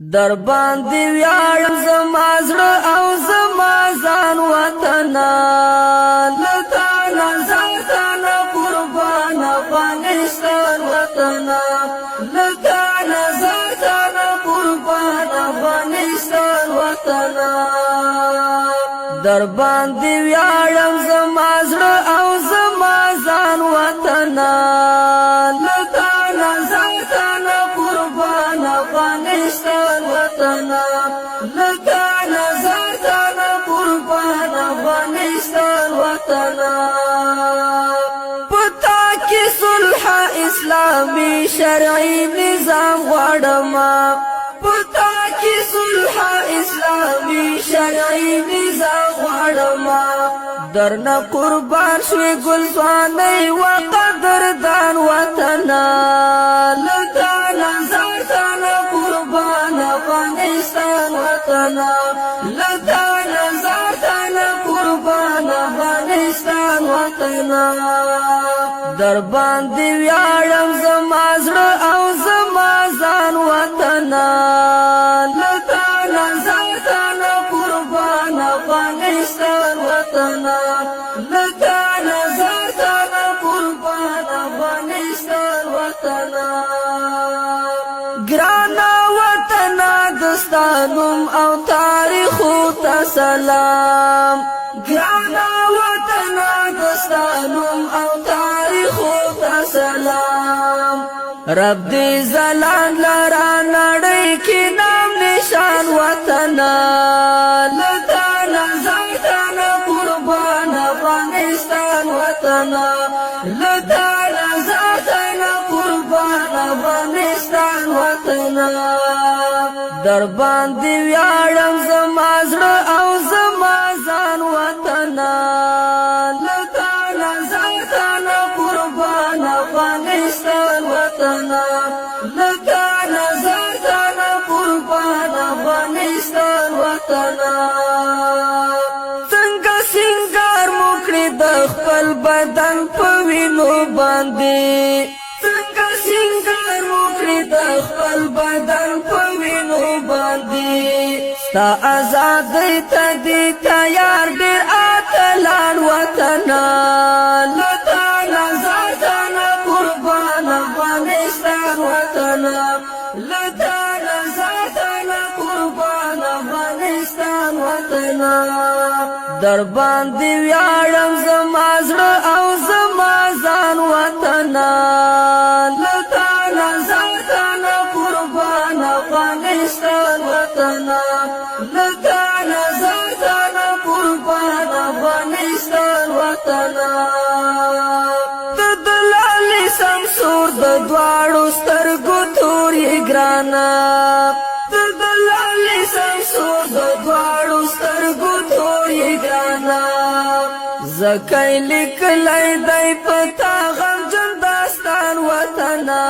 در باندې ویاړم زما زړه او زما ځان وطنه لتا نظر تانا قربان افغانستان وطنه لتا نظر تانا قربان افغانستان وطنه در باندې ویاړم زما زړه او زما ځان وطنه لتا نظر تانا قربان افغانستان وطنه لتا نظر تانا قربان افغانستان وطنه پتا کی صلح اسلامی شرعی نظام غواړم پتا کی صلح اسلامی شرعی نظام غواړم درنه قربان شوی ګل ځواني وقدردان وطنه لتا نظر تانا قربان افغانستان وطنه لتا نظر تانا قربان افغانستان وطنه در باندې ویاړم زما زړه او زما ځان وطنه لتا نظر تانا قربان افغانستان وطنه لتا نظر تانا قربان افغانستان وطنه ګرانا وطنه دستانم او تاریخو ته سلام ګرانا وطنه دستانم او تاریخو ته سلام رب دې زلان لرا نړۍ کې نام نشان وطنه لتا نظر تانا قربان افغانستان وطنه لتا نظر تانا قربان افغانستان وطنه در باندې ویاړم زما زړه او زما ځان وطنه لتا نظر تانا قربان افغانستان وطنه لتا نظر تانا قربان افغانستان وطنه څنګه سنگار موکړي د خپل بدن په وینو باندې څنګه سنگار موکړي د خپل بدن په وینو باندې ستا آزادۍ ته دې تیار ډېر اتلان وطنه لتا نظر تانا قربان افغانستان وطنه لتا نظر تانا قربان افغانستان وطنه در باندې ویاړم زما زړه او زما ځان وطنه لتا نظر تانا قربان افغانستان وطنه لتا نظر تانا قربان افغانستان وطنه دلالي سمسور د دواړو سترګو تورې ګرانه دلالي سمسور د دواړو سترګو تورې ګرانه زکای لیکلی دی پتا غمجن داستان وطنه